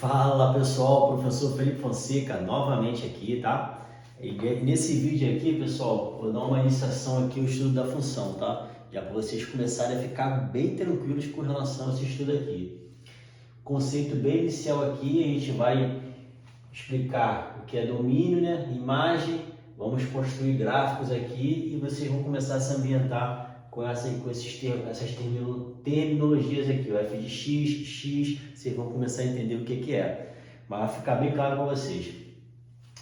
Fala pessoal, professor Felipe Fonseca novamente aqui, tá? E nesse vídeo aqui, pessoal, vou dar uma iniciação aqui ao estudo da função, tá? Já para vocês começarem a ficar bem tranquilos com relação a esse estudo aqui. Conceito bem inicial aqui, a gente vai explicar o que é domínio, né? Imagem, vamos construir gráficos aqui e vocês vão começar a se ambientar com essas terminologias aqui, o f de x, vocês vão começar a entender o que é. Mas vai ficar bem claro para vocês.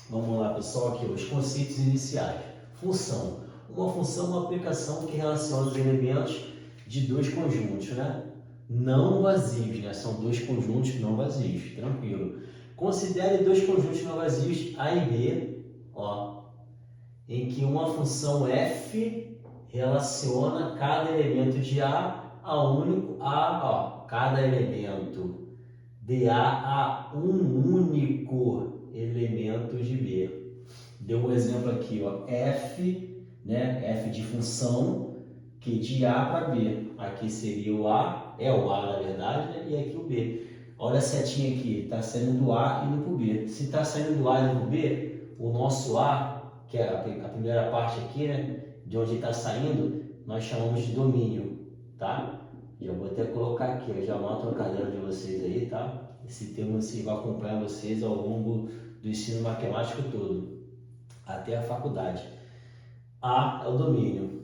Vamos lá, pessoal, aqui os conceitos iniciais. Função. Uma função é uma aplicação que relaciona os elementos de dois conjuntos, né? Não vazios, né? São dois conjuntos não vazios, tranquilo. Considere dois conjuntos não vazios A e B, ó, em que uma função f relaciona cada elemento de A cada elemento de A a um único elemento de B. Deu um exemplo aqui, ó, f, né, f de função, que de A para B. Aqui seria o A, é o A na verdade, né, e aqui o B. Olha a setinha aqui, está saindo do A e indo para o B. Se está saindo do A e indo para o B, o nosso A, que é a primeira parte aqui, né, de onde está saindo, nós chamamos de domínio, tá? Já vou até colocar aqui, eu já anoto no caderno de vocês aí, tá? Esse termo vai acompanhar vocês ao longo do ensino matemático todo, até a faculdade. A é o domínio.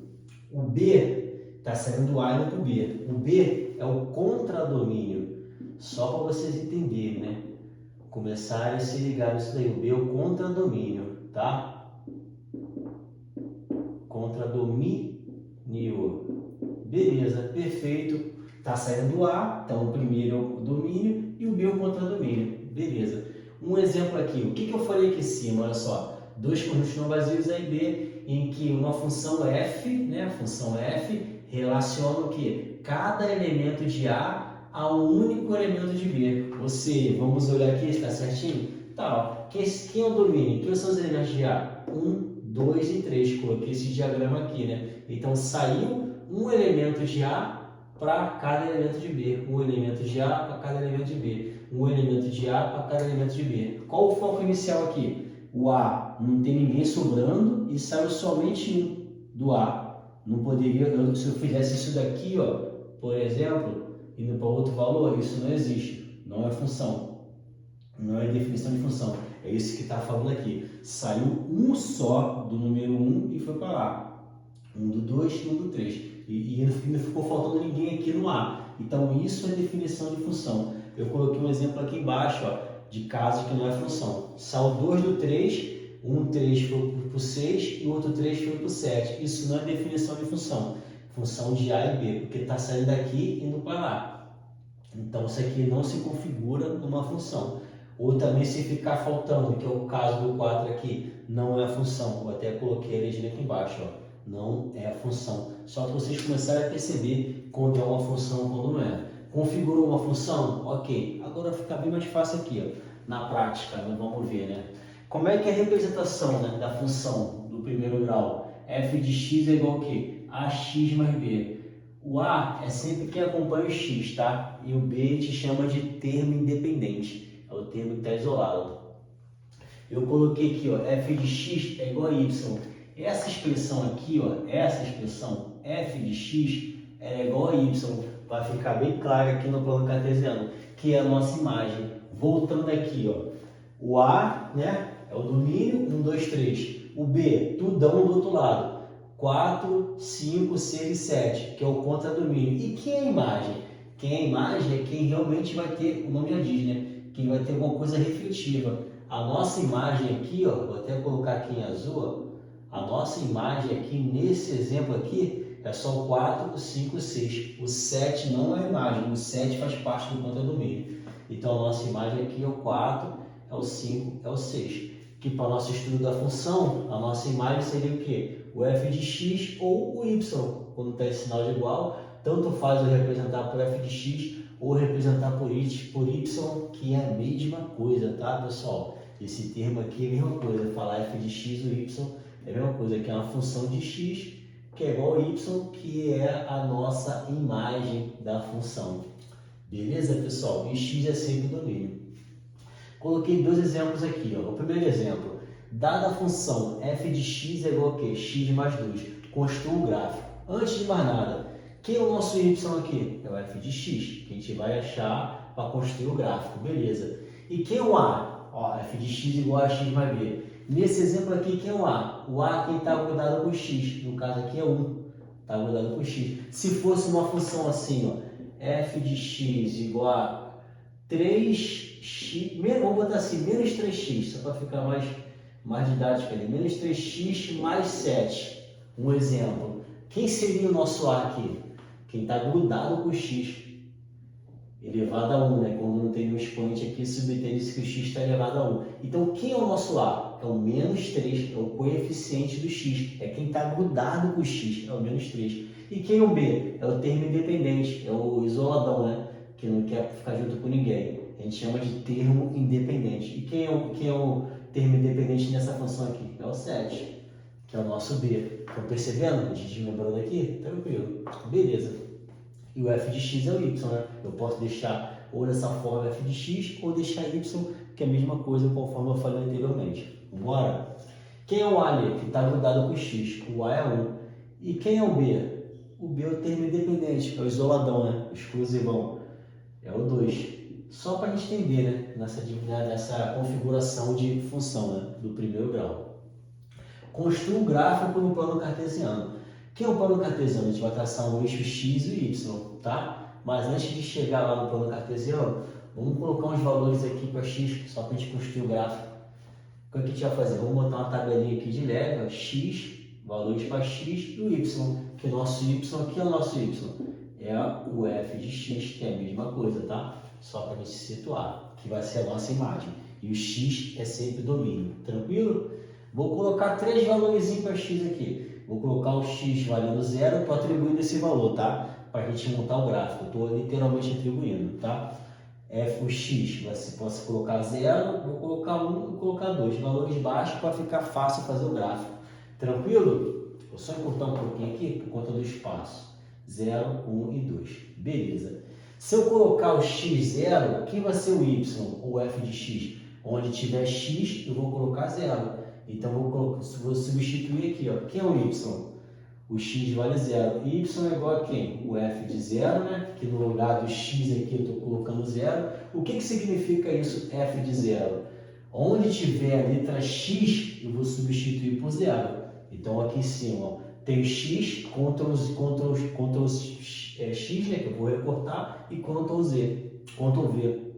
O B está saindo do A e indo para o B. O B é o contradomínio, só para vocês entenderem, né? Começarem a se ligar nisso daí. O B é o contradomínio, tá? Contradomínio. Beleza, perfeito. Tá saindo do A, então o primeiro é o domínio e o B é o contradomínio. Beleza. Um exemplo aqui, o que eu falei aqui em cima? Olha só, dois conjuntos não vazios A e B, em que uma função f, né, a função f, relaciona o que? Cada elemento de A a um único elemento de B. Ou seja, vamos olhar aqui, está certinho? Tá, ó. Quem é o domínio? Quem são os elementos de A? 1, 2 e 3. Coloquei esse diagrama aqui, né? Então saiu um elemento de A para cada elemento de B, um elemento de A para cada elemento de B, um elemento de A para cada elemento de B. Qual o foco inicial aqui? O A não tem ninguém sobrando e saiu somente um do A. Não poderia, se eu fizesse isso daqui, ó, por exemplo, indo para outro valor, isso não existe, não é função, não é definição de função. É isso que está falando aqui. Saiu um só do número 1 e foi para lá. Um do 2 e um do 3. E não ficou faltando ninguém aqui no A. Então, isso é definição de função. Eu coloquei um exemplo aqui embaixo, ó, de caso que não é função. Saiu 2 do 3, um 3 foi para o 6 e o outro 3 foi para o 7. Isso não é definição de função. Função de A e B, porque está saindo daqui e indo para lá. Então, isso aqui não se configura numa função. Ou também se ficar faltando, que é o caso do 4 aqui, não é função. Eu até coloquei a legenda aqui embaixo, ó. Não é a função. Só para vocês começarem a perceber quando é uma função e quando não é. Configurou uma função? Ok. Agora fica bem mais fácil aqui, ó, na prática, né? Vamos ver, né? Como é que é a representação, né, da função do primeiro grau? F de x é igual ao quê? AX mais B. O A é sempre quem acompanha o x, tá? E o B te chama de termo independente. É o termo que está isolado. Eu coloquei aqui, ó, f de x é igual a y. Essa expressão aqui, ó, essa expressão f de x é igual a y. Vai ficar bem claro aqui no plano cartesiano, que é a nossa imagem. Voltando aqui, ó, o A, né, é o domínio, 1, 2, 3. O B, tudão do outro lado. 4, 5, 6 e 7, que é o contradomínio. E quem é a imagem? Quem é a imagem é quem realmente vai ter, o nome já diz, né? Quem vai ter alguma coisa refletiva. A nossa imagem aqui, ó, vou até colocar aqui em azul, ó, a nossa imagem aqui, nesse exemplo aqui, é só o 4, o 5 e o 6. O 7 não é a imagem, o 7 faz parte do contradomínio. Então, a nossa imagem aqui é o 4, é o 5, é o 6. Que para o nosso estudo da função, a nossa imagem seria o quê? O f de x ou o y, quando está em sinal de igual, tanto faz eu representar por f de x ou representar por y, que é a mesma coisa, tá, pessoal? Esse termo aqui é a mesma coisa, falar f de x ou y é a mesma coisa, que é uma função de x, que é igual a y, que é a nossa imagem da função. Beleza, pessoal? E x é sempre domínio. Coloquei dois exemplos aqui. Ó. O primeiro exemplo, dada a função f de x é igual a quê? X mais 2. Construa o gráfico. Antes de mais nada, quem é o nosso y aqui? É o f de x, que a gente vai achar para construir o gráfico. Beleza. E quem é o a? Ó, f de x igual a x mais b. Nesse exemplo aqui, quem é o a? O a é quem está grudado com x. No caso aqui é 1. Está grudado com x. Se fosse uma função assim, ó, f de x igual a 3x, vamos botar assim, menos 3x, só para ficar mais didático ali, menos 3x mais 7. Um exemplo. Quem seria o nosso a aqui? Quem está grudado com x, elevado a 1, né? Quando não tem um expoente aqui, subentende-se que o x está elevado a 1. Então, quem é o nosso a? É o menos 3, é o coeficiente do x, é quem está grudado com o x, é o menos 3. E quem é o b? É o termo independente, é o isoladão, né? Que não quer ficar junto com ninguém. A gente chama de termo independente. E quem é o termo independente nessa função aqui? É o 7, que é o nosso b. Estão percebendo? A gente lembrando aqui? Tranquilo. Beleza. E o f de x é o y, né? Eu posso deixar ou dessa forma f de x ou deixar y, que é a mesma coisa conforme eu falei anteriormente. Vambora? Quem é o a ali? Que está grudado com o x. O a é 1. E quem é o b? O b é o termo independente, é o isoladão, né? O exclusivão. É o 2. Só para a gente entender, né? Nessa configuração de função, né? Do primeiro grau. Construa um gráfico no plano cartesiano. O que é o plano cartesiano? A gente vai traçar um eixo x e y, tá? Mas antes de chegar lá no plano cartesiano, vamos colocar uns valores aqui para x, só para a gente construir o gráfico. O que a gente vai fazer? Vamos botar uma tabelinha aqui de leve, ó, x, valores para x e o y, que o nosso y aqui é o nosso y. É o f de x, que é a mesma coisa, tá? Só para a gente se situar, que vai ser a nossa imagem. E o x é sempre domínio, tranquilo? Vou colocar 3 valores para x aqui. Vou colocar o x valendo 0, estou atribuindo esse valor, tá? Para a gente montar o gráfico, estou literalmente atribuindo, tá? F, o x, você pode colocar 0, vou colocar 1 e colocar 2. Valores baixos para ficar fácil fazer o gráfico. Tranquilo? Vou só encurtar um pouquinho aqui por conta do espaço. 0, 1 e 2. Beleza. Se eu colocar o x0, quem vai ser o y, ou f de x? Onde tiver x, eu vou colocar 0. Então, vou substituir aqui, ó. Quem é o y? O x vale 0. Y é igual a quem? O f de 0, né? Que no lugar do x aqui eu estou colocando 0. O que significa isso, f de 0? Onde tiver a letra x, eu vou substituir por 0. Então, aqui em cima, ó, tem x, Ctrl x, né? Que eu vou recortar, e Ctrl V,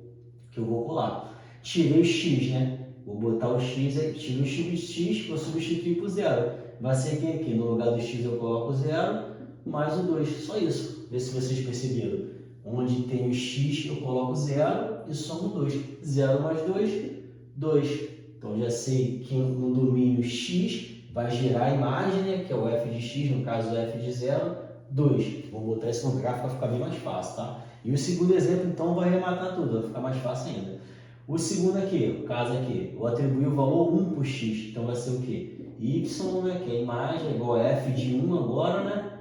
que eu vou colar. Tirei o x, né? Vou botar o x aí, tiro o x de x, vou substituir por 0. Vai ser quem aqui? No lugar do x eu coloco 0, mais o 2. Só isso. Vê se vocês perceberam. Onde tem o x eu coloco 0 e somo 2. 0 mais 2, 2. Então já sei que no domínio x vai gerar a imagem, né, que é o f de x, no caso o f de 0, 2. Vou botar isso no gráfico para ficar bem mais fácil, tá? E o segundo exemplo, então, vai arrematar tudo, vai ficar mais fácil ainda. O segundo aqui, o caso aqui, eu atribuí o valor 1 para o x, então vai ser o quê? Y, né, que é a imagem, é igual a f de 1 agora, né?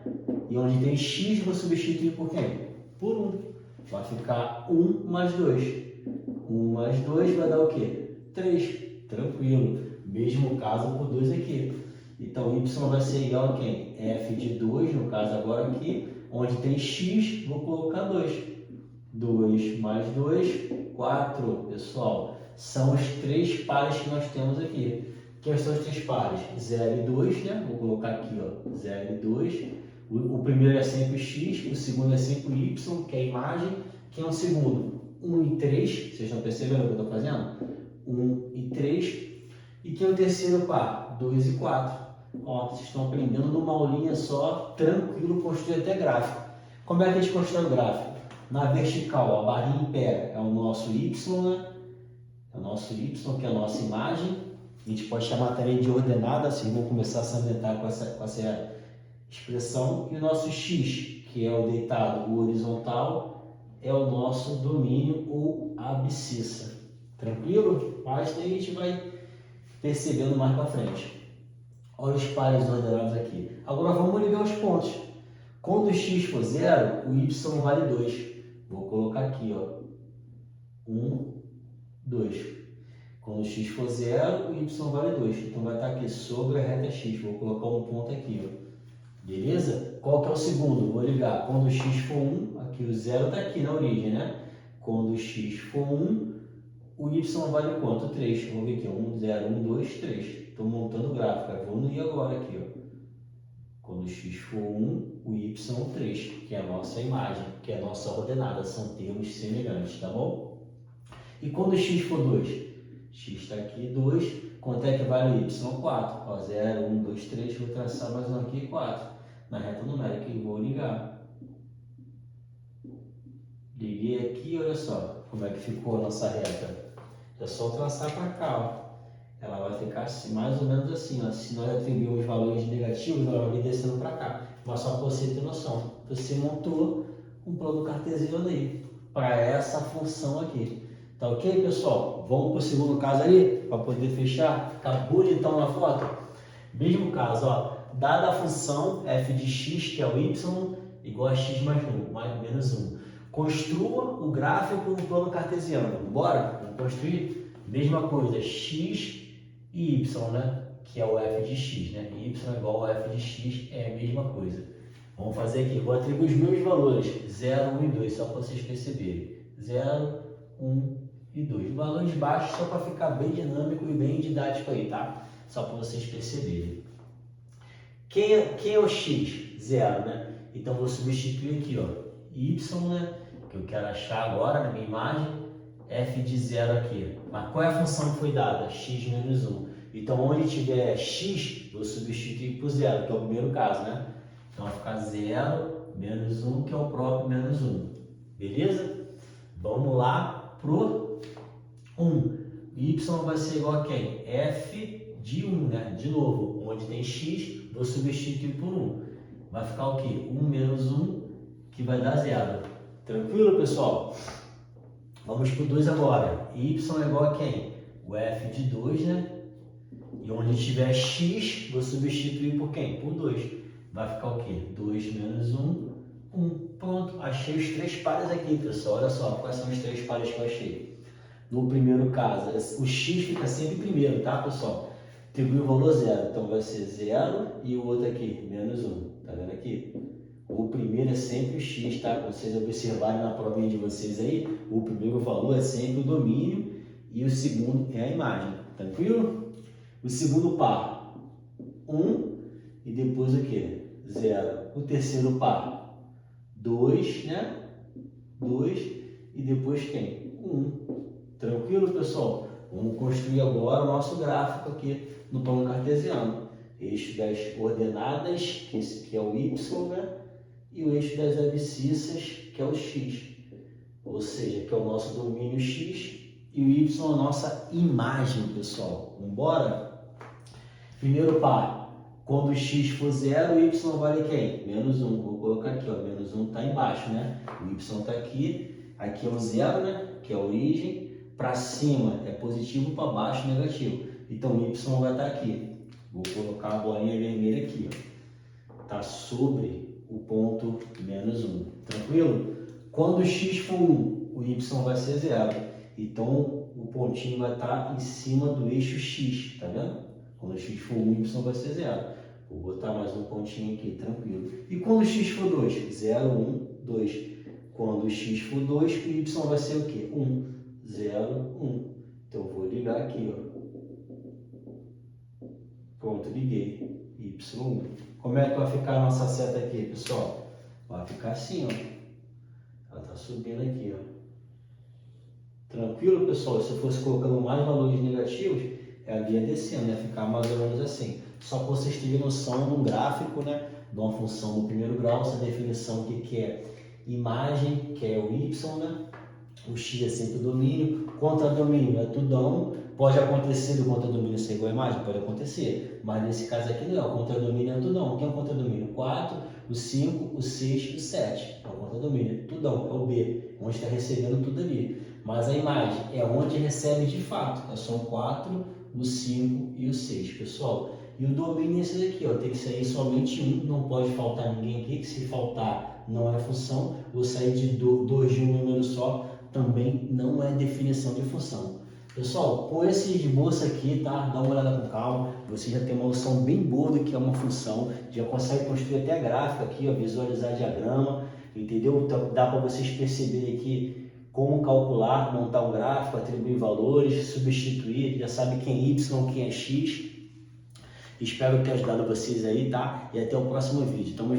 E onde tem x, vou substituir por quem? Por 1. Vai ficar 1 mais 2. 1 mais 2 vai dar o quê? 3. Tranquilo. Mesmo caso por 2 aqui. Então, y vai ser igual a quem? F de 2, no caso agora aqui, onde tem x, vou colocar 2. 2 mais 2, 4, pessoal. São os 3 pares que nós temos aqui. Quais são os 3 pares? 0 e 2, né? Vou colocar aqui, ó, 0 e 2. O primeiro é sempre o x, o segundo é sempre o y, que é a imagem. Quem é o segundo? 1 e 3, vocês estão percebendo o que eu estou fazendo? 1 e 3. E quem é o terceiro par? 2 e 4. Ó, vocês estão aprendendo numa aulinha só, tranquilo, construir até gráfico. Como é que a gente constrói o gráfico? Na vertical, a barrinha em pé é o nosso y, né? É o nosso y, que é a nossa imagem. A gente pode chamar também de ordenada, assim, vou começar a se ambientar com essa expressão. E o nosso x, que é o deitado, o horizontal, é o nosso domínio ou abscissa. Tranquilo? Mas daí a gente vai percebendo mais para frente. Olha os pares ordenados aqui. Agora vamos ligar os pontos. Quando o x for 0, o y vale 2. Vou colocar aqui, ó. 1, 2. Quando x for 0, o y vale 2. Então vai estar aqui sobre a reta x. Vou colocar um ponto aqui, ó. Beleza? Qual que é o segundo? Vou ligar. Quando x for 1, aqui o 0 está aqui na origem, né? Quando x for 1, o y vale quanto? 3. Vamos ver aqui, 1, 0, 1, 2, 3. Estou montando o gráfico. Vou unir agora aqui, ó. Quando x for 1, o y 3, que é a nossa imagem, que é a nossa ordenada. São termos semelhantes, tá bom? E quando x for 2? X está aqui, 2. Quanto é que vale o y? 4. Ó, 0, 1, 2, 3. Vou traçar mais um aqui, 4. Na reta numérica e vou ligar. Liguei aqui, olha só como é que ficou a nossa reta. É só traçar para cá, ó. Ela vai ficar assim, mais ou menos assim, ó. Se nós atribuirmos valores negativos, ela vai vir descendo para cá. Mas só para você ter noção, você montou um plano cartesiano aí para essa função aqui. Tá ok, pessoal? Vamos para o segundo caso ali, para poder fechar, ficar bonitão na foto. Mesmo caso, ó, dada a função f de x, que é o y, igual a x mais 1, mais menos 1. Construa o gráfico no plano cartesiano. Bora? Vamos construir? Mesma coisa, x e y, né? Que é o f de x, né? Y igual a f de x é a mesma coisa. Vamos fazer aqui, vou atribuir os meus valores, 0, 1 e 2, só para vocês perceberem. 0, 1 e 2. Valores baixos só para ficar bem dinâmico e bem didático aí, tá? Só para vocês perceberem. Quem é o x? 0, né? Então vou substituir aqui, ó. Y, né? Que eu quero achar agora na minha imagem. F de 0 aqui. Mas qual é a função que foi dada? X menos 1. Então onde tiver x, vou substituir por 0, que é o primeiro caso, né? Então vai ficar 0 menos 1, que é o próprio menos 1. Beleza? Vamos lá pro 1. Y vai ser igual a quem? F de 1, né? De novo, onde tem x, vou substituir por 1. Vai ficar o quê? 1 menos 1, que vai dar 0. Tranquilo, pessoal? Vamos pro 2 agora. Y é igual a quem? O F de 2, né? E onde tiver x, vou substituir por quem? Por 2. Vai ficar o quê? 2 menos 1, 1. Pronto, achei os 3 pares aqui, pessoal. Olha só, quais são os 3 pares que eu achei. No primeiro caso, o x fica sempre primeiro, tá, pessoal? Atribui o valor 0, então vai ser 0 e o outro aqui, menos 1. Tá vendo aqui? O primeiro é sempre o x, tá? Para vocês observarem na provinha de vocês aí, o primeiro valor é sempre o domínio e o segundo é a imagem. Tranquilo? O segundo par, 1 e depois o quê? 0. O terceiro par, 2, né? 2 e depois quem? 1. Tranquilo, pessoal? Vamos construir agora o nosso gráfico aqui no plano cartesiano. Eixo das ordenadas, que esse aqui é o y, né? E o eixo das abscissas, que é o x. Ou seja, que é o nosso domínio x e o y é a nossa imagem, pessoal. Vamos embora? Primeiro par, quando o x for 0, o y vale quem? Menos 1. Vou colocar aqui, ó, menos 1 está embaixo, né? O y está aqui, aqui é o 0, né? Que é a origem. Para cima é positivo, para baixo negativo. Então o y vai estar aqui. Vou colocar a bolinha vermelha aqui, ó. Está sobre o ponto menos 1. Tranquilo? Quando o x for 1, o y vai ser 0. Então o pontinho vai estar em cima do eixo x, tá vendo? Quando o x for 1, o y vai ser 0. Vou botar mais um pontinho aqui, tranquilo. E quando o x for 2? 0, 1, 2. Quando o x for 2, o y vai ser o quê? 1. 0, 1. Então eu vou ligar aqui, ó. Pronto, liguei. Y1. Como é que vai ficar a nossa seta aqui, pessoal? Vai ficar assim, ó. Ela está subindo aqui, ó. Tranquilo, pessoal? Se eu fosse colocando mais valores negativos, ela ia descendo, ia ficar mais ou menos assim. Só para vocês terem noção num gráfico, né? De uma função do primeiro grau, essa definição que é imagem, que é o y, né? O x é sempre o domínio, contra-domínio é tudão. Pode acontecer do contra-domínio ser igual a imagem? Pode acontecer, mas nesse caso aqui não é. O contra-domínio é tudão. O que é o contra-domínio? 4, o 5, o 6 e o 7. É o contra-domínio, tudão, é o B, onde está recebendo tudo ali. Mas a imagem é onde recebe de fato. São o 4, o 5 e o 6, pessoal. E o domínio é esse daqui, ó. Tem que sair somente um, não pode faltar ninguém aqui, que se faltar não é função. Vou sair de 2 de um número só, também não é definição de função. Pessoal, com esse esboço aqui, tá? Dá uma olhada com calma, você já tem uma noção bem boa do que é uma função, já consegue construir até gráfico aqui, ó, visualizar diagrama, entendeu? Então, dá para vocês perceberem aqui como calcular, montar um gráfico, atribuir valores, substituir, já sabe quem é Y, quem é X. Espero ter ajudado vocês aí, tá? E até o próximo vídeo. Tamo junto.